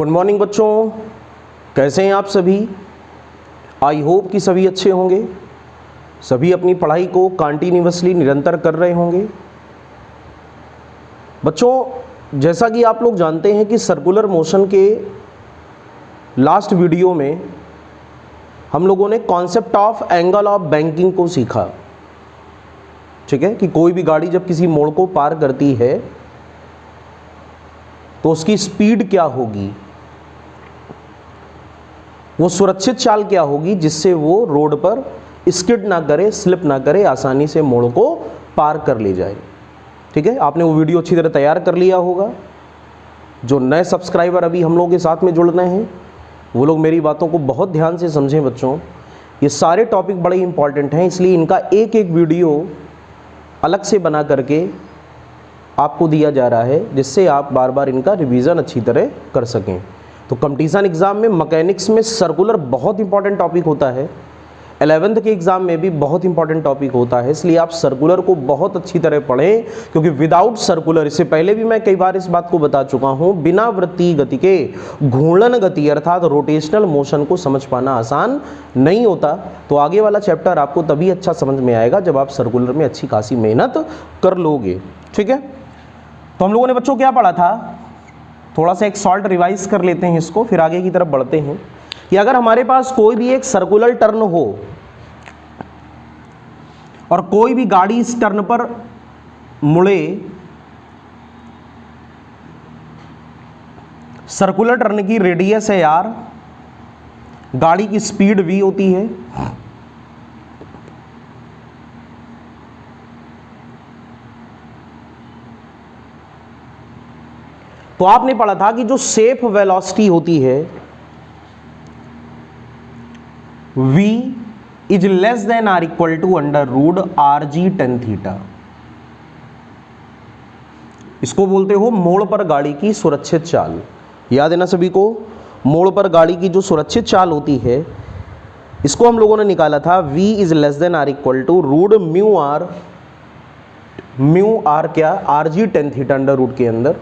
Good morning बच्चों, कैसे हैं आप सभी। आई होप कि सभी अच्छे होंगे, सभी अपनी पढ़ाई को कंटिन्यूअसली निरंतर कर रहे होंगे। बच्चों, जैसा कि आप लोग जानते हैं कि सर्कुलर मोशन के लास्ट वीडियो में हम लोगों ने concept of angle of banking को सीखा। ठीक है, कि कोई भी गाड़ी जब किसी मोड़ को पार करती है तो उसकी स्पीड क्या होगी, वो सुरक्षित चाल क्या होगी जिससे वो रोड पर स्किड ना करे, स्लिप ना करे, आसानी से मोड़ को पार कर ले जाए। ठीक है, आपने वो वीडियो अच्छी तरह तैयार कर लिया होगा। जो नए सब्सक्राइबर अभी हम लोगों के साथ में जुड़ रहे हैं वो लोग मेरी बातों को बहुत ध्यान से समझें। बच्चों, ये सारे टॉपिक बड़े इंपॉर्टेंट हैं, इसलिए इनका एक एक वीडियो अलग से बना करके आपको दिया जा रहा है, जिससे आप बार बार इनका रिवीजन अच्छी तरह कर सकें। तो कंपटीशन एग्जाम में मैकेनिक्स में सर्कुलर बहुत इंपॉर्टेंट टॉपिक होता है, 11th के एग्जाम में भी बहुत इंपॉर्टेंट टॉपिक होता है, इसलिए आप सर्कुलर को बहुत अच्छी तरह पढ़ें। क्योंकि विदाउट सर्कुलर, इससे पहले भी मैं कई बार इस बात को बता चुका हूं, बिना वृत्तीय गति के घूर्णन गति अर्थात रोटेशनल मोशन को समझ पाना आसान नहीं होता। तो आगे वाला चैप्टर आपको तभी अच्छा समझ में आएगा जब आप सर्कुलर में अच्छी खासी मेहनत कर लोगे। ठीक है, तो हम लोगों ने बच्चों क्या पढ़ा था, थोड़ा सा एक शॉर्ट रिवाइज कर लेते हैं इसको, फिर आगे की तरफ बढ़ते हैं। कि अगर हमारे पास कोई भी एक सर्कुलर टर्न हो और कोई भी गाड़ी इस टर्न पर मुड़े, सर्कुलर टर्न की रेडियस है r, गाड़ी की स्पीड v होती है, तो आपने पढ़ा था कि जो सेफ वेलोसिटी होती है v is less than are equal to under root r g tan theta. इसको बोलते हो मोड़ पर गाड़ी की सुरक्षित चाल। याद है ना सभी को, मोड़ पर गाड़ी की जो सुरक्षित चाल होती है इसको हम लोगों ने निकाला था v is less than are equal to root mu r क्या, r g tan theta under root के अंदर।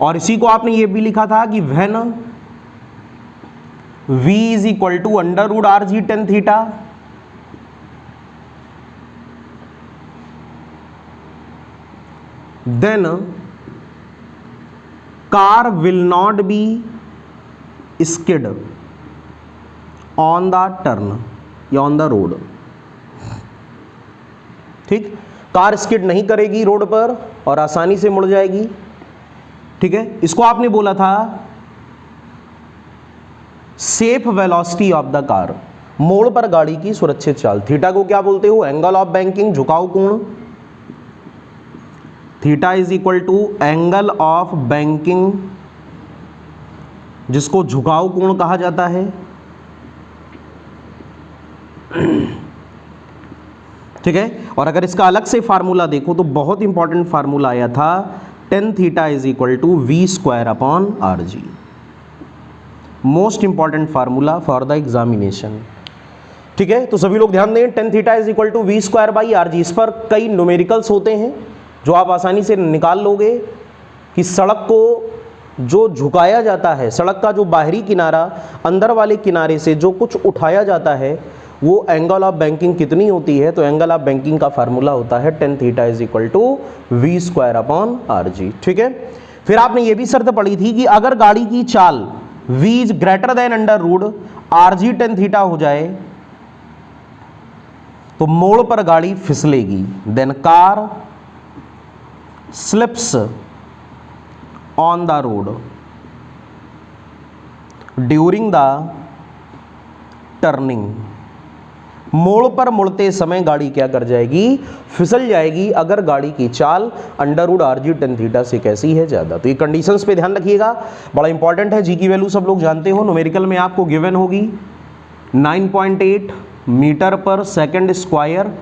और इसी को आपने ये भी लिखा था कि when v is equal to under root r g tan theta, then car will not be skid on the turn या ऑन द रोड। ठीक, कार स्किड नहीं करेगी रोड पर और आसानी से मुड़ जाएगी। ठीक है, इसको आपने बोला था safe velocity of the car, मोड़ पर गाड़ी की सुरक्षित चाल। थीटा को क्या बोलते हो, एंगल ऑफ बैंकिंग, झुकाव कोण। Theta is equal to angle of banking, जिसको झुकाव कोण कहा जाता है। ठीक है, और अगर इसका अलग से फार्मूला देखो तो बहुत इंपॉर्टेंट फार्मूला आया था, tan theta is equal to we square upon are g. Most important formula for the examination. ठीक है, तो सभी लोग ध्यान दें, tan theta is equal to we square by are g. इस पर कई न्यूमेरिकल्स होते हैं जो आप आसानी से निकाल लोगे कि सड़क को जो झुकाया जाता है, सड़क का जो बाहरी किनारा अंदर वाले किनारे से जो कुछ उठाया जाता है वो एंगल ऑफ बैंकिंग कितनी होती है। तो एंगल ऑफ बैंकिंग का फार्मूला होता है tan theta is equal to we square upon are g. ठीक है, फिर आपने ये भी शर्त पढ़ी थी कि अगर गाड़ी की चाल v is greater than under root r g tan theta हो जाए तो मोड़ पर गाड़ी फिसलेगी, then car slips on the road during the turning. मोड़ पर मुड़ते समय गाड़ी क्या कर जाएगी, फिसल जाएगी, अगर गाड़ी की चाल under root r g tan theta से कैसी है, ज्यादा। तो ये कंडीशंस पे ध्यान रखिएगा, बड़ा इंपॉर्टेंट है। जी की वैल्यू सब लोग जानते हो, न्यूमेरिकल में आपको गिवन होगी 9.8 मीटर पर सेकंड स्क्वायर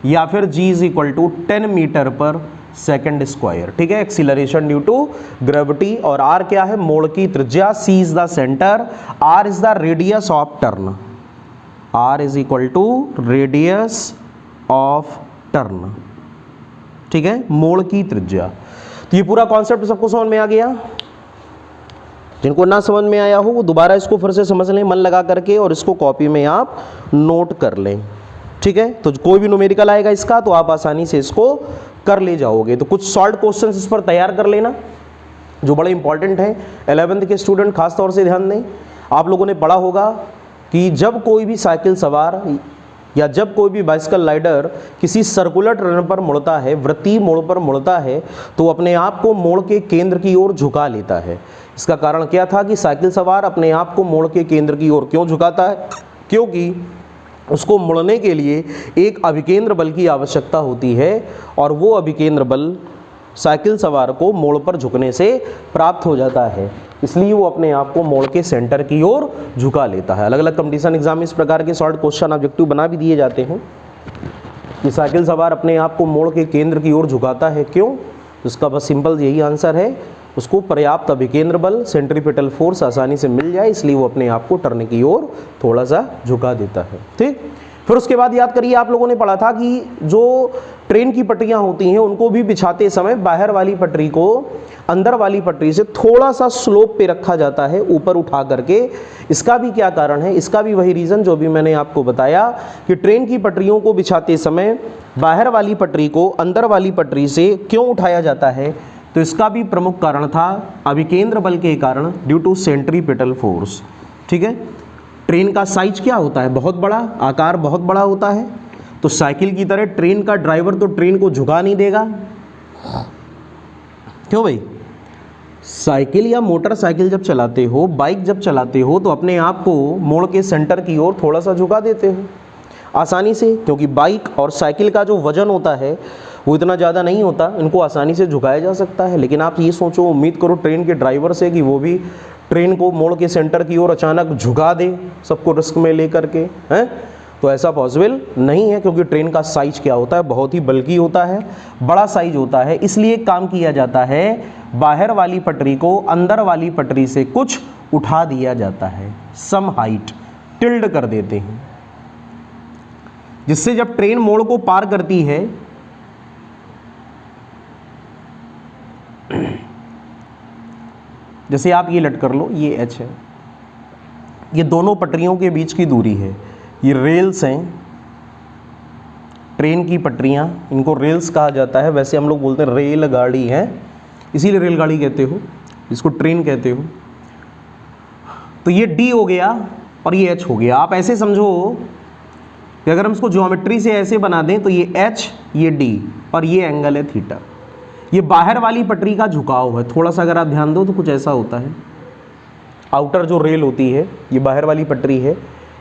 या फिर g is equal to 10 metre per second square. ठीक है, एक्सीलरेशन ड्यू टू ग्रेविटी, और r क्या है, मोड़ की त्रिज्या, c is the centre, r is the radius of turn, r is equal to radius of turn. ठीक है, मोड़ की त्रिज्या। तो ये पूरा कॉन्सेप्ट सबको समझ में आ गया। जिनको ना समझ में आया हो वो दोबारा इसको फिर से समझ लें मन लगा करके, और इसको कॉपी में आप नोट कर लें, ठीक है। तो कोई भी न्यूमेरिकल आएगा इसका तो आप आसानी से इसको कर ले जाओगे। तो कुछ सॉल्व क्वेश्चंस इस पर तैयार कर लेना जो बड़े इंपॉर्टेंट हैं। 11th के स्टूडेंट खास तौर से ध्यान दें। आप लोगों ने पढ़ा होगा कि जब कोई भी साइकिल सवार या जब कोई भी बाइसिकल राइडर किसी सर्कुलर टर्न पर मुड़ता है, वृत्तीय मोड़ पर मुड़ता है, तो अपने आप को मोड़ के केंद्र की ओर झुका लेता है। इसका कारण क्या था कि साइकिल सवार अपने आप को मोड़ के केंद्र की ओर क्यों झुकाता है? क्योंकि उसको मुड़ने के लिए एक अभिकेंद्र बल की आवश्यकता होती है, और वो अभिकेंद्र बल साइकिल सवार को मोड़ पर झुकने से प्राप्त हो जाता है। इसलिए वो अपने आप को मोड़ के सेंटर की ओर झुका लेता है। अलग अलग कंपटीशन एग्जाम में इस प्रकार के शॉर्ट क्वेश्चन ऑब्जेक्टिव बना भी दिए जाते हैं कि साइकिल सवार अपने आप को मोड़ के केंद्र की ओर झुकाता है क्यों? इसका बस सिंपल यही आंसर है, उसको पर्याप्त अभिकेंद्र बल सेंट्रीपिटल फोर्स आसानी से मिल जाए, इसलिए वो अपने आप को टर्न की ओर थोड़ा सा झुका देता है। ठीक, फिर उसके बाद याद करिए आप लोगों ने पढ़ा था कि जो ट्रेन की पटरियां होती हैं उनको भी बिछाते समय बाहर वाली पटरी को अंदर वाली पटरी से थोड़ा सा स्लोप पे रखा जाता है, ऊपर उठा करके। इसका भी क्या कारण है? इसका भी वही रीज़न जो भी मैंने आपको बताया कि ट्रेन की पटरियों को बिछाते समय बाहर वाली पटरी को अंदर वाली पटरी से क्यों उठाया जाता है? तो इसका भी प्रमुख कारण था अभिकेंद्र बल के कारण, ड्यू टू सेंट्रीपिटल फोर्स। ठीक है, ट्रेन का साइज क्या होता है? बहुत बड़ा, आकार बहुत बड़ा होता है। तो साइकिल की तरह ट्रेन का ड्राइवर तो ट्रेन को झुका नहीं देगा। क्यों भाई? साइकिल या मोटरसाइकिल जब चलाते हो, बाइक जब चलाते हो, तो अपने आप को मोड़ के सेंटर की ओर थोड़ा सा झुका देते हो आसानी से, क्योंकि बाइक और साइकिल का जो वजन होता है वो इतना ज़्यादा नहीं होता, इनको आसानी से झुकाया जा सकता है। लेकिन आप ये सोचो, उम्मीद करो ट्रेन के ड्राइवर से कि वो भी ट्रेन को मोड़ के सेंटर की ओर अचानक झुका दे, सबको रिस्क में लेकर के, हैं? तो ऐसा पॉसिबल नहीं है, क्योंकि ट्रेन का साइज क्या होता है? बहुत ही बल्कि होता है, बड़ा साइज होता है। इसलिए एक काम किया जाता है, बाहर वाली पटरी को अंदर वाली पटरी से कुछ उठा दिया जाता है, सम हाइट, टिल्ड कर देते हैं, जिससे जब ट्रेन मोड़ को पार करती है जैसे आप ये लट कर लो, ये एच है, ये दोनों पटरियों के बीच की दूरी है, ये रेल्स हैं, ट्रेन की पटरियां, इनको रेल्स कहा जाता है। वैसे हम लोग बोलते हैं रेलगाड़ी है, इसीलिए रेलगाड़ी कहते हो, इसको ट्रेन कहते हो। तो ये डी हो गया और ये एच हो गया। आप ऐसे समझो कि अगर हम इसको ज्योमेट्री से ऐसे बना दें तो ये एच, ये डी, और ये एंगल है थीटा। ये बाहर वाली पटरी का झुकाव है, थोड़ा सा अगर आप ध्यान दो तो कुछ ऐसा होता है। आउटर जो रेल होती है, ये बाहर वाली पटरी है,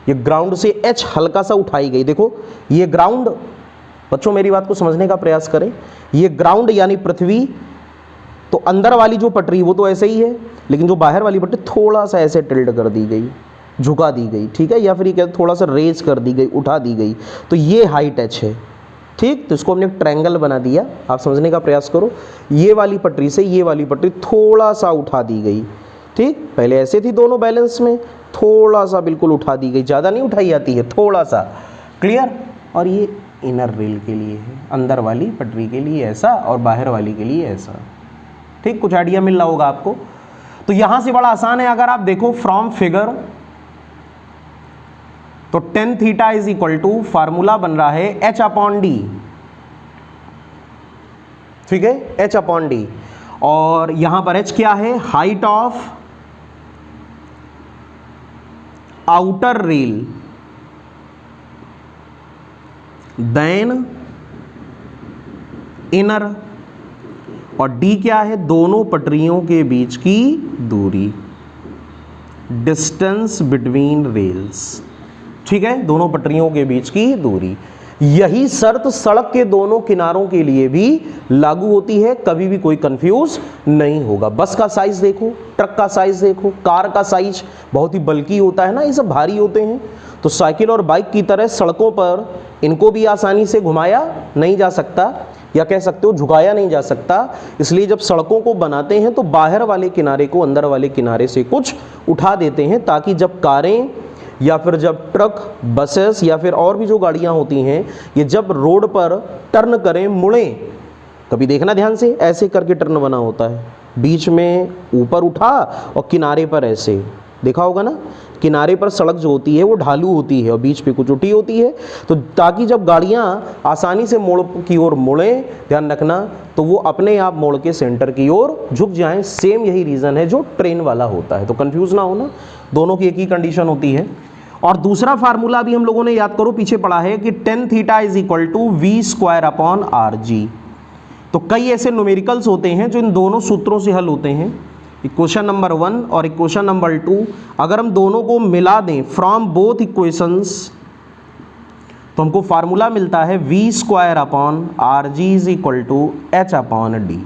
ये ग्राउंड से एच हल्का सा उठाई गई। देखो ये ग्राउंड, बच्चों मेरी बात को समझने का प्रयास करें, ये ग्राउंड यानी पृथ्वी, तो अंदर वाली जो पटरी वो तो ऐसे ही है, लेकिन जो बाहर वाली पटरी थोड़ा सा ऐसे टिल्ड कर दी गई, झुका दी गई, ठीक है, या फिर ये कहते थोड़ा सा रेज कर दी गई, उठा दी गई। तो ये हाइट एच है, ठीक। तो इसको हमने एक ट्रायंगल बना दिया, आप समझने का प्रयास करो। ये वाली पटरी से ये वाली पटरी थोड़ा सा उठा दी गई, ठीक। पहले ऐसे थी दोनों बैलेंस में, थोड़ा सा बिल्कुल उठा दी गई, ज़्यादा नहीं उठाई जाती है, थोड़ा सा, क्लियर। और ये इनर रेल के लिए है, अंदर वाली पटरी के लिए ऐसा और बाहर वाली के लिए ऐसा, ठीक। कुछ आइडिया मिल रहा होगा आपको। तो यहां से बड़ा आसान है, अगर आप देखो फ्रॉम फिगर, तो tan theta is equal to, formula बन रहा है h अपॉन डी, ठीक है, h अपॉन डी। और यहां पर h क्या है? Height of outer rail than inner, और d क्या है? दोनों पटरियों के बीच की दूरी, डिस्टेंस बिटवीन रेल्स, ठीक है, दोनों पटरियों के बीच की दूरी। यही शर्त सड़क के दोनों किनारों के लिए भी लागू होती है, कभी भी कोई कंफ्यूज नहीं होगा। बस का साइज देखो, ट्रक का साइज देखो, कार का साइज बहुत ही बल्कि होता है ना, ये सब भारी होते हैं। तो साइकिल और बाइक की तरह सड़कों पर इनको भी आसानी से घुमाया नहीं जा सकता, या कह सकते हो झुकाया नहीं जा सकता। इसलिए जब सड़कों को बनाते हैं तो बाहर वाले किनारे को अंदर वाले किनारे से कुछ उठा देते हैं, ताकि जब कारें या फिर जब ट्रक, बसेस या फिर और भी जो गाड़ियां होती हैं, ये जब रोड पर टर्न करें, मुड़ें, कभी देखना ध्यान से, ऐसे करके टर्न बना होता है, बीच में ऊपर उठा और किनारे पर ऐसे, देखा होगा ना, किनारे पर सड़क जो होती है वो ढालू होती है और बीच पे कुछ उठी होती है, तो ताकि जब गाड़ियाँ आसानी से मोड़ की ओर मुड़ें, ध्यान रखना, तो वो अपने आप मोड़ के सेंटर की ओर झुक जाएं। सेम यही रीज़न है जो ट्रेन वाला होता है, तो कंफ्यूज ना होना, दोनों की एक ही कंडीशन होती है। और दूसरा फार्मूला भी हम लोगों ने याद करो पीछे पढ़ा है कि tan theta is equal to we square upon are g. तो कई ऐसे न्यूमेरिकल्स होते हैं जो इन दोनों सूत्रों से हल होते हैं, इक्वेशन नंबर 1 और इक्वेशन नंबर 2। अगर हम दोनों को मिला दें फ्रॉम बोथ इक्वेशंस तो हमको फार्मूला मिलता है v square upon are g is equal to h upon d.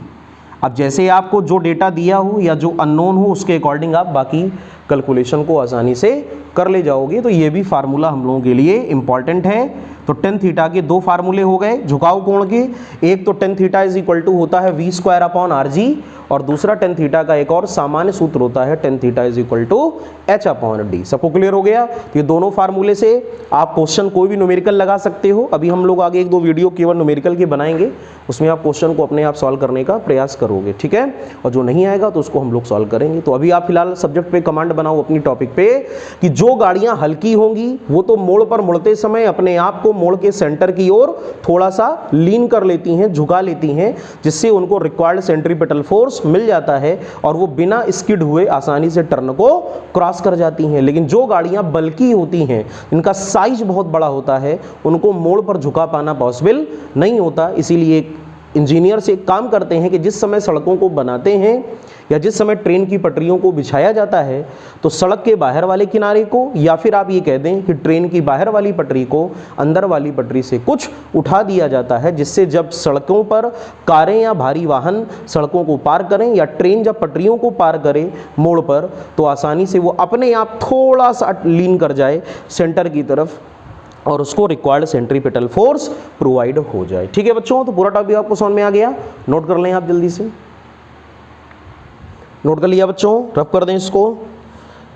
अब जैसे आपको जो डेटा दिया हो या जो अननोन हो उसके अकॉर्डिंग आप बाकी कैलकुलेशन को आसानी से कर ले जाओगे। तो ये भी फार्मूला हम लोगों के लिए इंपॉर्टेंट है। तो tan थीटा के दो फार्मूले हो गए झुकाव कोण के, एक तो tan theta is equal to होता है v square upon are g, और दूसरा tan थीटा का एक और सामान्य सूत्र होता है tan theta is equal to h upon d. सबको क्लियर हो गया? तो ये दोनों फार्मूले से आप क्वेश्चन कोई भी न्यूमेरिकल लगा सकते हो। अभी हम लोग आगे एक दो वीडियो केवल न्यूमेरिकल के बनाएंगे, उसमें आप क्वेश्चन को अपने आप सॉल्व करने का प्रयास करोगे, ठीक है? और जो नहीं आएगा तो उसको हम लोग सॉल्व करेंगे। तो अभी आप फिलहाल सब्जेक्ट पे कमांड बनाओ अपनी टॉपिक पे कि जो गाड़ियां हल्की होंगी वो तो मोड़ पर मुड़ते समय अपने आप को मोड़ के सेंटर की ओर थोड़ा सा लीन कर लेती हैं, झुका लेती हैं, जिससे उनको रिक्वायर्ड सेंट्रीपिटल फोर्स मिल जाता है और वो बिना स्किड हुए आसानी से टर्न को क्रॉस कर जाती हैं। लेकिन जो गाड़ियां बल्की होती हैं, इनका साइज बहुत बड़ा होता है, उनको मोड़ पर झुका पाना पॉसिबल नहीं होता। इसीलिए इंजीनियर से एक काम करते हैं कि जिस समय सड़कों को बनाते हैं या जिस समय ट्रेन की पटरियों को बिछाया जाता है तो सड़क के बाहर वाले किनारे को, या फिर आप ये कह दें कि ट्रेन की बाहर वाली पटरी को अंदर वाली पटरी से कुछ उठा दिया जाता है, जिससे जब सड़कों पर कारें या भारी वाहन सड़कों को पार करें या ट्रेन जब पटरियों को पार करे मोड़ पर, तो आसानी से वो अपने आप थोड़ा सा लीन कर जाए सेंटर की तरफ और उसको रिक्वायर्ड सेंट्रीपिटल फोर्स प्रोवाइड हो जाए। ठीक है बच्चों, तो पूरा टॉपिक आपको समझ में आ गया? नोट कर लें आप जल्दी से, नोट कर लिया बच्चों? रफ कर दें इसको।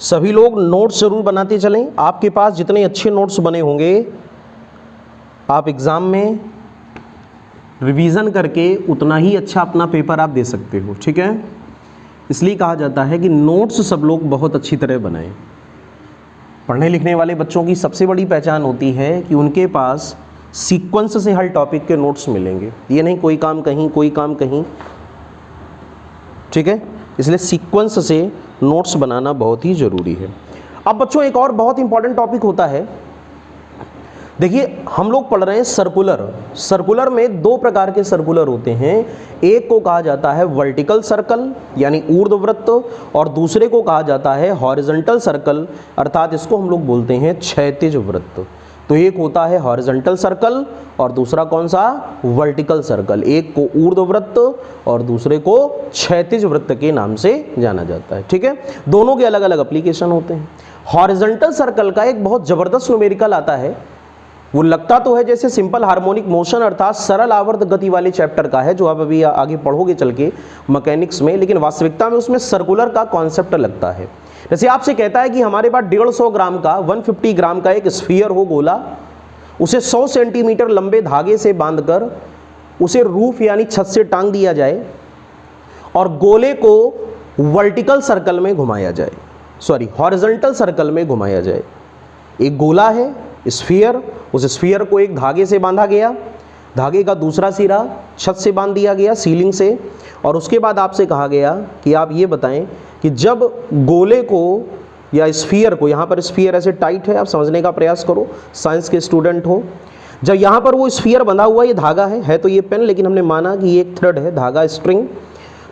सभी लोग नोट्स जरूर बनाते चलें। आपके पास जितने अच्छे नोट्स बने होंगे आप एग्ज़ाम में रिवीजन करके उतना ही अच्छा अपना पेपर आप दे सकते हो, ठीक है? इसलिए कहा जाता है कि नोट्स सब लोग बहुत अच्छी तरह बनाएं। पढ़ने लिखने वाले बच्चों की सबसे बड़ी पहचान होती है कि उनके पास सीक्वेंस से हर टॉपिक के नोट्स मिलेंगे, ये नहीं कोई काम कहीं कोई काम कहीं, ठीक है? इसलिए सीक्वेंस से नोट्स बनाना बहुत ही ज़रूरी है। अब बच्चों एक और बहुत इंपॉर्टेंट टॉपिक होता है, देखिए हम लोग पढ़ रहे हैं सर्कुलर। सर्कुलर में दो प्रकार के सर्कुलर होते हैं, एक को कहा जाता है वर्टिकल सर्कल यानी ऊर्ध्ववृत्त, और दूसरे को कहा जाता है हॉरिजॉन्टल सर्कल, अर्थात इसको हम लोग बोलते हैं क्षैतिज वृत्त। तो एक होता है हॉरिजॉन्टल सर्कल और दूसरा कौन सा? Vertical circle. एक को ऊर्ध्ववृत्त और दूसरे को क्षैतिज वृत्त के नाम से जाना जाता है, ठीक है? दोनों के अलग अलग एप्लीकेशन होते हैं। हॉरिजॉन्टल सर्कल का एक बहुत जबरदस्त न्यूमेरिकल आता है, वो लगता तो है जैसे सिंपल हार्मोनिक मोशन अर्थात सरल आवर्त गति वाले चैप्टर का है जो आप अभी आगे पढ़ोगे चल के मैकेनिक्स में, लेकिन वास्तविकता में उसमें सर्कुलर का कॉन्सेप्ट लगता है। जैसे आपसे कहता है कि हमारे पास 150 ग्राम का 150 ग्राम का एक स्फीयर हो गोला, उसे 100 सेंटीमीटर लंबे धागे से बांधकर उसे रूफ यानी छत से टांग दिया जाए और गोले को वर्टिकल सर्कल में घुमाया जाए, सॉरी हॉरिजॉन्टल सर्कल में घुमाया जाए। एक गोला है स्फीयर, उस स्फीयर को एक धागे से बांधा गया, धागे का दूसरा सिरा छत से बांध दिया गया सीलिंग से, और उसके बाद आपसे कहा गया कि आप ये बताएं कि जब गोले को या स्फीयर को, यहाँ पर स्फीयर ऐसे टाइट है, आप समझने का प्रयास करो, साइंस के स्टूडेंट हो, जब यहाँ पर वो स्फीयर बंधा हुआ ये धागा है तो ये पेन, लेकिन हमने माना कि ये एक थ्रेड है, धागा स्ट्रिंग,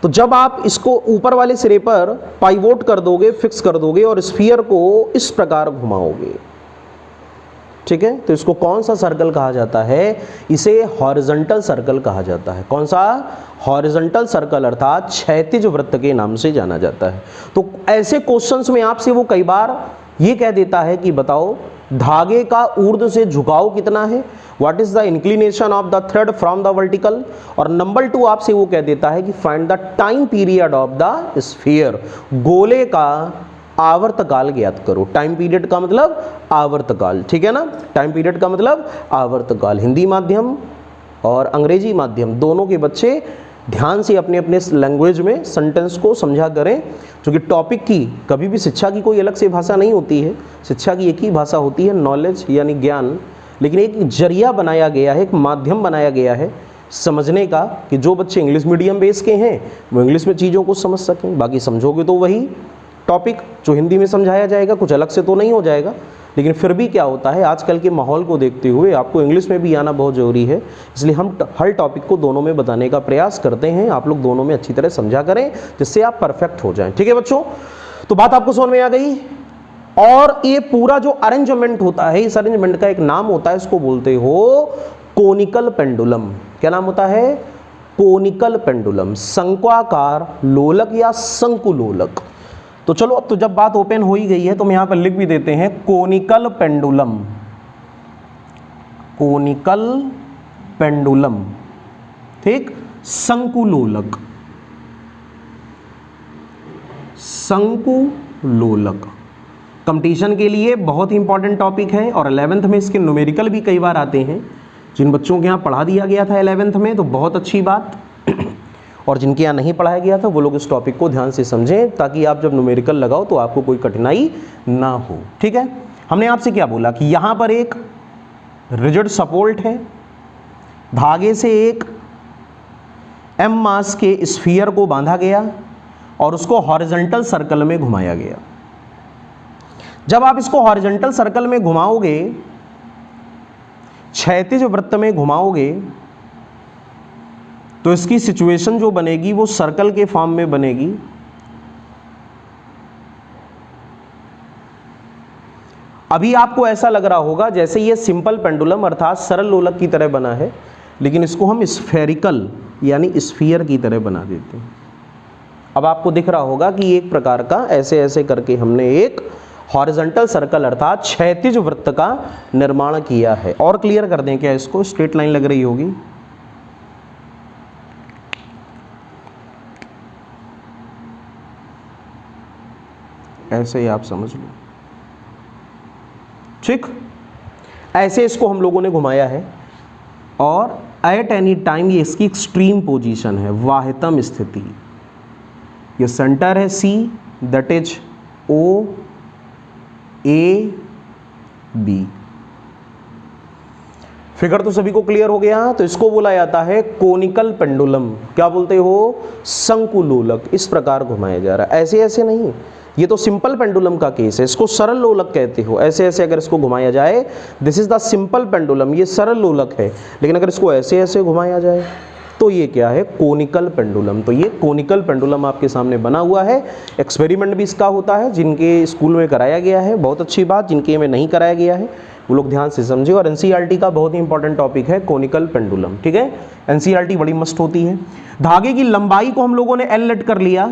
तो जब आप इसको ऊपर वाले सिरे पर पाइवोट कर दोगे, फिक्स कर दोगे और स्फीयर को इस प्रकार घुमाओगे, ठीक है, तो इसको कौन सा सर्कल कहा जाता है? इसे हॉरिजॉन्टल सर्कल कहा जाता है। कौन सा? हॉरिजॉन्टल सर्कल अर्थात क्षैतिज वृत्त के नाम से जाना जाता है। तो ऐसे क्वेश्चंस में आपसे वो कई बार ये कह देता है कि बताओ धागे का ऊर्ध्व से झुकाव कितना है, what is the inclination of the thread from the vertical, और नंबर 2 आपसे वो कह देता है कि find the time period of the sphere, गोले का आवर्तकाल ज्ञात करो। टाइम पीरियड का मतलब आवर्तकाल, ठीक है ना? टाइम पीरियड का मतलब आवर्तकाल। हिंदी माध्यम और अंग्रेजी माध्यम दोनों के बच्चे ध्यान से अपने अपने लैंग्वेज में सेंटेंस को समझा करें, क्योंकि टॉपिक की कभी भी शिक्षा की कोई अलग से भाषा नहीं होती है। शिक्षा की एक ही भाषा होती है, नॉलेज यानी ज्ञान, लेकिन एक जरिया बनाया गया है, एक माध्यम बनाया गया है समझने का, कि जो बच्चे इंग्लिश मीडियम बेस के हैं वो इंग्लिश में चीज़ों को समझ सकें। बाकी समझोगे तो वही टॉपिक जो हिंदी में समझाया जाएगा, कुछ अलग से तो नहीं हो जाएगा। लेकिन फिर भी क्या होता है, आजकल के माहौल को देखते हुए आपको इंग्लिश में भी आना बहुत ज़रूरी है, इसलिए हम हर टॉपिक को दोनों में बताने का प्रयास करते हैं। आप लोग दोनों में अच्छी तरह समझा करें जिससे आप परफेक्ट हो जाएं। ठीक है बच्चों, तो बात आपको समझ में आ गई। और ये पूरा जो अरेंजमेंट होता है, इस अरेंजमेंट का एक नाम होता है, इसको बोलते हो कोनिकल पेंडुलम। क्या नाम होता है? कोनिकल पेंडुलम, शंक्वाकार लोलक या शंकु लोलक। तो चलो, अब तो जब बात ओपन हो ही गई है तो हम यहां पर लिख भी देते हैं कोनिकल पेंडुलम। कोनिकल पेंडुलम, ठीक। शंकु लोलक, शंकु लोलक कंपटीशन के लिए बहुत ही इंपॉर्टेंट टॉपिक है, और 11th में इसके न्यूमेरिकल भी कई बार आते हैं। जिन बच्चों के यहाँ पढ़ा दिया गया था 11th में तो बहुत अच्छी बात, और जिनके यहाँ नहीं पढ़ाया गया था वो लोग इस टॉपिक को ध्यान से समझें, ताकि आप जब न्यूमेरिकल लगाओ तो आपको कोई कठिनाई ना हो। ठीक है, हमने आपसे क्या बोला कि यहाँ पर एक रिजिड सपोर्ट है, धागे से एक m मास के स्फीयर को बांधा गया और उसको हॉरिजॉन्टल सर्कल में घुमाया गया। जब आप इसको हॉरिजॉन्टल सर्कल में घुमाओगे, क्षैतिज वृत्त में घुमाओगे, तो इसकी सिचुएशन जो बनेगी वो सर्कल के फॉर्म में बनेगी। अभी आपको ऐसा लग रहा होगा जैसे ये सिंपल पेंडुलम अर्थात सरल लोलक की तरह बना है, लेकिन इसको हम स्फेरिकल यानी स्फीयर की तरह बना देते हैं। अब आपको दिख रहा होगा कि एक प्रकार का ऐसे ऐसे करके हमने एक हॉरिजॉन्टल सर्कल अर्थात क्षैतिज वृत्त का निर्माण किया है। और क्लियर कर दें क्या इसको? स्ट्रेट लाइन लग रही होगी, ऐसे ही आप समझ लो, ठीक। ऐसे इसको हम लोगों ने घुमाया है, और एट एनी टाइम ये इसकी एक्सट्रीम पोजीशन है, वाहितम स्थिति। ये सेंटर है C, that is O A B। Figure तो सभी को क्लियर हो गया। तो इसको बोला जाता है कोनिकल पेंडुलम। क्या बोलते हो? शंकु लोलक। इस प्रकार घुमाया जा रहा है, ऐसे ऐसे नहीं। ये तो सिंपल पेंडुलम का केस है, इसको सरल लोलक कहते हो। ऐसे ऐसे अगर इसको घुमाया जाए, this is the simple pendulum, ये सरल लोलक है। लेकिन अगर इसको ऐसे ऐसे घुमाया जाए तो ये क्या है? Conical pendulum. तो ये कोनिकल पेंडुलम आपके सामने बना हुआ है। एक्सपेरिमेंट भी इसका होता है, जिनके स्कूल में कराया गया है बहुत अच्छी बात, जिनके में नहीं कराया गया है वो लोग ध्यान से समझे। और एनसीईआरटी का बहुत ही इंपॉर्टेंट टॉपिक है कोनिकल पेंडुलम, ठीक है। एनसीईआरटी बड़ी मस्त होती है। धागे की लंबाई को हम लोगों ने एल लेट कर लिया।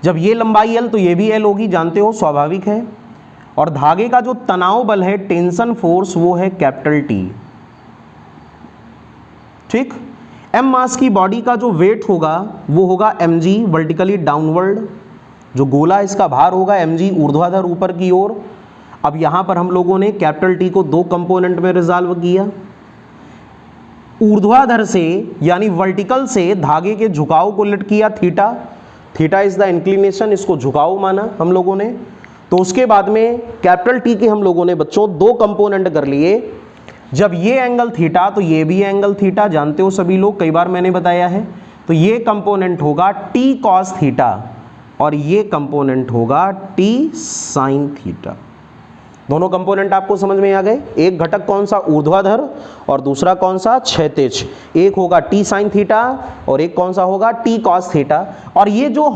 जब ये लंबाई एल तो ये भी एल होगी, जानते हो, स्वाभाविक है। और धागे का जो तनाव बल है, टेंशन फोर्स, वो है कैपिटल टी, ठीक। एम मास की बॉडी का जो वेट होगा वो होगा mg वर्टिकली डाउनवर्ड। जो गोला इसका भार होगा mg ऊर्ध्वाधर ऊपर की ओर। अब यहां पर हम लोगों ने कैपिटल टी को दो कंपोनेंट में रिजॉल्व किया। ऊर्ध्वाधर से यानी वर्टिकल से धागे के झुकाव को लिट किया theta. Theta is the inclination, इसको झुकाव माना हम लोगों ने। तो उसके बाद में कैपिटल टी के हम लोगों ने बच्चों दो कंपोनेंट कर लिए। जब ये एंगल थीटा तो ये भी एंगल थीटा, जानते हो सभी लोग, कई बार मैंने बताया है। तो ये कंपोनेंट होगा टी कॉस थीटा और ये कंपोनेंट होगा टी साइन थीटा। दोनों कंपोनेंट आपको समझ में आ गए। एक घटक कौन सा? ऊर्ध्वाधर, और दूसरा कौन सा? क्षैतिज। एक होगा टी साइन थीटा और एक कौन सा होगा? T cos theta. और ये जो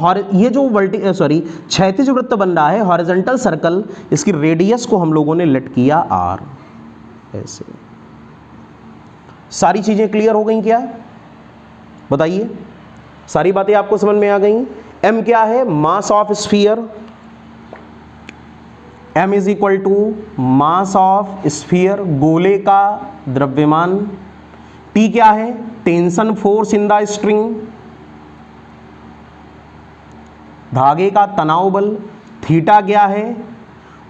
क्षैतिज वृत्त बन रहा है, हॉरिजॉन्टल सर्कल, इसकी रेडियस को हम लोगों ने लेट किया आर। ऐसे सारी चीजें क्लियर हो गई क्या? बताइए, सारी बातें आपको समझ में आ गई। m क्या है? Mass of sphere. m is equal to mass of sphere, गोले का द्रव्यमान। t क्या है? Tension force in the string, धागे का तनाव बल। थीटा क्या है?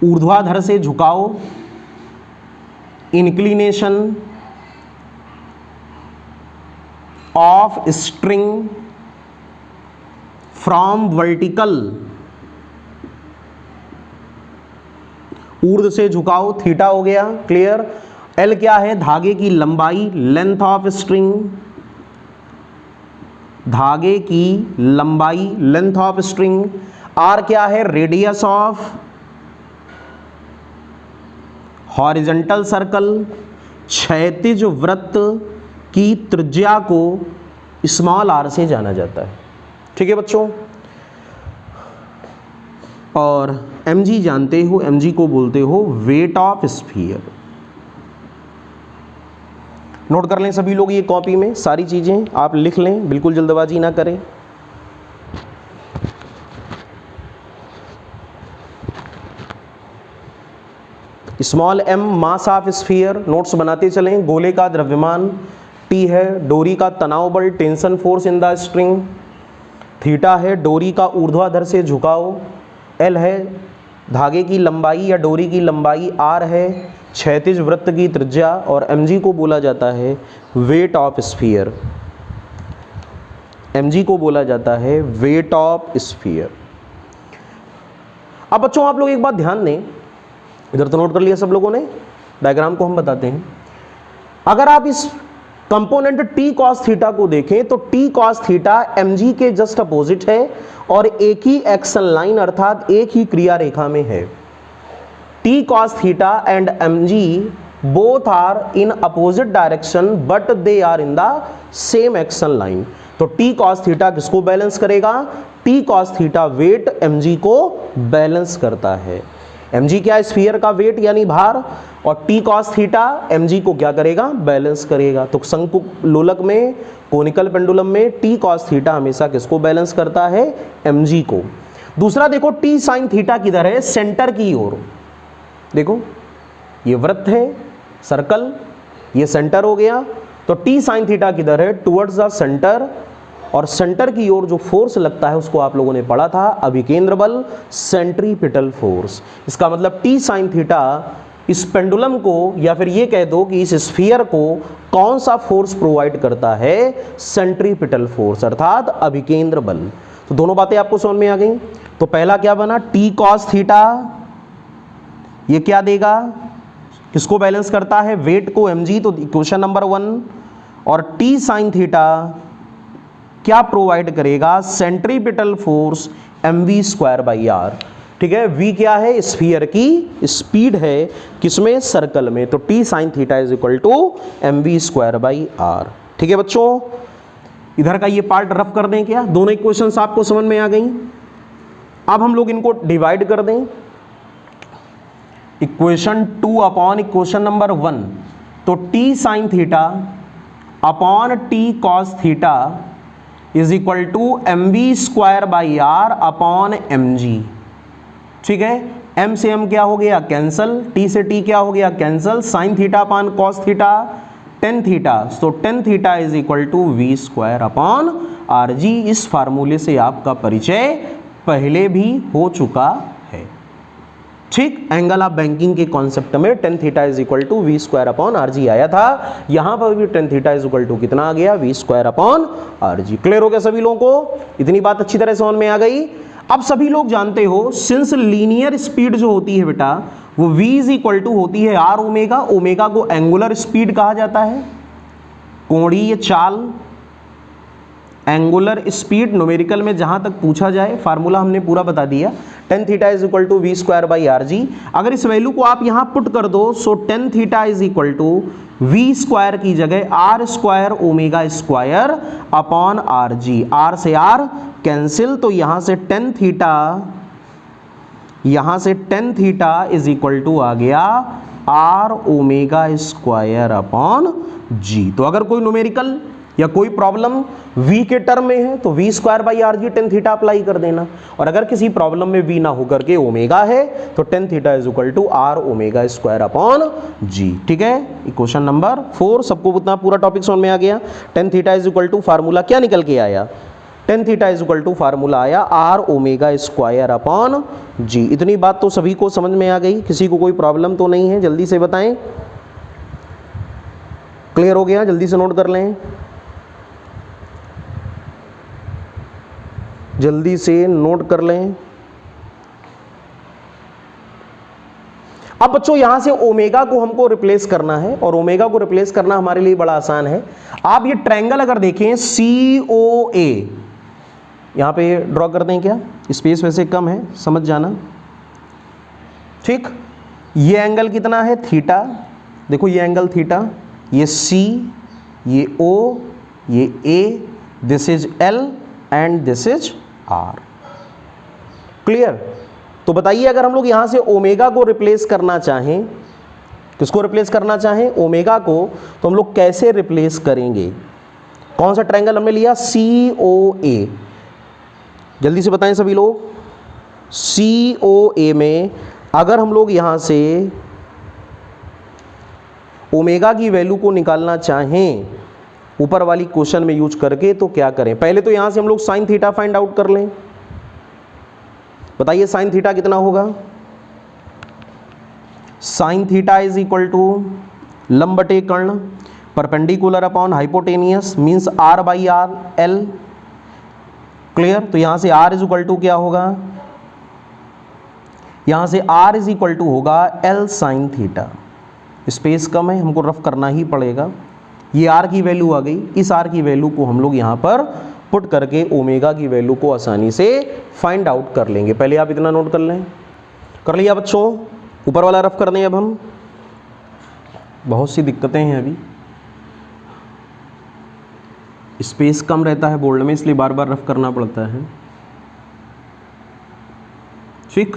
ऊर्ध्वाधर से झुकाव, inclination. Of string from vertical, ऊर्ध्व से झुकाव, थीटा हो गया, क्लियर। एल क्या है, धागे की लंबाई, लेंथ ऑफ स्ट्रिंग, धागे की लंबाई, लेंथ ऑफ स्ट्रिंग। आर क्या है, रेडियस ऑफ हॉरिजॉन्टल सर्कल, क्षैतिज वृत्त की त्रिज्या को स्मॉल आर से जाना जाता है, ठीक है बच्चों। और mg जानते हो, mg को बोलते हो वेट ऑफ स्फीयर। नोट कर लें सभी लोग ये कॉपी में, सारी चीजें आप लिख लें, बिल्कुल जल्दबाजी ना करें। Small m mass of sphere, notes बनाते चलें। गोले का द्रव्यमान T है, डोरी का तनाव बल, tension force in the string, theta है डोरी का ऊर्ध्वाधर से झुकाव, L है धागे की लंबाई या डोरी की लंबाई, R है क्षैतिज वृत्त की त्रिज्या, और mg को बोला जाता है वेट ऑफ स्फीयर। mg को बोला जाता है वेट ऑफ स्फीयर। अब बच्चों आप लोग एक बात ध्यान दें, इधर तो नोट कर लिया सब लोगों ने, डायग्राम को हम बताते हैं। अगर आप इस कंपोनेंट t cos थीटा को देखें तो t cos थीटा mg के जस्ट अपोजिट है और एक ही एक्शन लाइन अर्थात एक ही क्रिया रेखा में है। t cos theta and mg both are in opposite direction but they are in the same action line. तो t cos थीटा किसको बैलेंस करेगा, t cos theta weight mg को बैलेंस करता है। mg क्या है, स्फीयर का वेट यानी भार, और t cos थीटा mg को क्या करेगा, बैलेंस करेगा। तो शंकु लोलक में, कोनिकल पेंडुलम में t cos थीटा हमेशा किसको बैलेंस करता है, mg को। दूसरा देखो t sin थीटा किधर है, सेंटर की ओर। देखो ये वृत्त है, सर्कल, ये सेंटर हो गया, तो t sin थीटा किधर है, टुवर्ड्स द सेंटर, और सेंटर की ओर जो फोर्स लगता है उसको आप लोगों ने पढ़ा था, अभिकेंद्र बल, सेंट्रीपिटल फोर्स। इसका मतलब t sin थीटा इस पेंडुलम को, या फिर ये कह दो कि इस स्फीयर को कौन सा फोर्स प्रोवाइड करता है, सेंट्रीपिटल फोर्स अर्थात अभिकेंद्र बल। तो दोनों बातें आपको समझ में आ गई। तो पहला क्या बना, t cos थीटा, ये क्या देगा, किसको बैलेंस करता है, वेट को, mg, तो इक्वेशन नंबर 1। और t sin थीटा क्या प्रोवाइड करेगा, centripetal force mv square by r. ठीक है, v क्या है, स्फीयर की स्पीड है, किसमें, सर्कल में। तो t sin theta is equal to mv square by r. ठीक है बच्चों, इधर का ये पार्ट रफ कर दें क्या, दोनों इक्वेशंस आपको समझ में आ गई। अब हम लोग इनको डिवाइड कर दें, इक्वेशन 2 अपॉन इक्वेशन नंबर 1। तो t sin theta upon t cos theta is equal to mv square by r upon mg। ठीक है, m से m क्या हो गया, कैंसल, t से t क्या हो गया, cancel, sine theta upon cos theta, tan theta, तो tan theta is equal to v square upon are g. इस फार्मूले से आपका परिचय पहले भी हो चुका है। ठीक, एंगल ऑफ बैंकिंग के कॉन्सेप्ट में tan theta is equal to we square upon are g आया था, यहां पर भी tan theta is equal to कितना आ गया, v square upon are g. Clear हो गया सभी लोगों को, इतनी बात अच्छी तरह समझ में आ गई। अब सभी लोग जानते हो, सिंस लीनियर स्पीड जो होती है बेटा, वो v इज इक्वल टू होती है आर ओमेगा। ओमेगा को एंगुलर स्पीड कहा जाता है, कोणीय चाल, एंगुलर स्पीड। न्यूमेरिकल में जहां तक पूछा जाए, फार्मूला हमने पूरा बता दिया, tan theta is equal to we square by are G. अगर इस वैल्यू को आप यहां पुट कर दो, so tan theta is equal to we square की जगह R square omega square upon are G. R से आर कैंसिल, तो यहां से tan theta is equal to आ गया R omega square upon G. तो अगर कोई न्यूमेरिकल या कोई प्रॉब्लम v के टर्म में है तो v square by are g tan theta apply कर देना, और अगर किसी प्रॉब्लम में v ना होकर के ओमेगा है तो tan theta is equal to R omega square upon G. ठीक है, इक्वेशन नंबर 4, सबको उतना पूरा टॉपिक समझ में आ गया। Tan theta is equal to formula क्या निकल के आया, tan theta is equal to formula आया r omega square upon g. इतनी बात तो सभी को समझ में आ गई, किसी को कोई प्रॉब्लम तो नहीं है, जल्दी से बताएं। क्लियर हो गया, जल्दी से नोट कर लें। जल्दी से नोट कर लें। अब बच्चों यहां से ओमेगा को हमको रिप्लेस करना है, और ओमेगा को रिप्लेस करना हमारे लिए बड़ा आसान है। आप ये ट्रायंगल अगर देखें COA, यहां पे ड्रॉ कर दें क्या, स्पेस वैसे कम है, समझ जाना। ठीक, ये एंगल कितना है, थीटा। देखो ये एंगल थीटा, ये C, ये O, ये A, this is L and this is R। Clear? तो बताइए अगर हम लोग यहां से ओमेगा को रिप्लेस करना चाहें, किसको रिप्लेस करना चाहें, ओमेगा को, तो हम लोग कैसे रिप्लेस करेंगे? कौन सा ट्रायंगल हमने लिया, COA। जल्दी से बताएं सभी लोग। COA में अगर हम लोग यहां से ओमेगा की वैल्यू को निकालना चाहें ऊपर वाली क्वेश्चन में यूज करके, तो क्या करें? पहले तो यहां से हम लोग साइन थीटा फाइंड आउट कर लें। बताइए साइन थीटा कितना होगा? Sine theta is equal to लंब बटे कर्ण, perpendicular upon hypotenuse, means R by R L। Clear? तो यहां से R इज इक्वल टू क्या होगा, यहां से R इज इक्वल टू होगा L साइन थीटा। स्पेस कम है, हमको रफ करना ही पड़ेगा। ये R की वैल्यू आ गई, इस R की वैल्यू को हम लोग यहां पर पुट करके ओमेगा की वैल्यू को आसानी से फाइंड आउट कर लेंगे। पहले आप इतना नोट कर लें। कर लिया बच्चों? ऊपर वाला रफ कर दें अब हम। बहुत सी दिक्कतें हैं अभी, स्पेस कम रहता है बोर्ड में, इसलिए बार बार रफ करना पड़ता है। ठीक,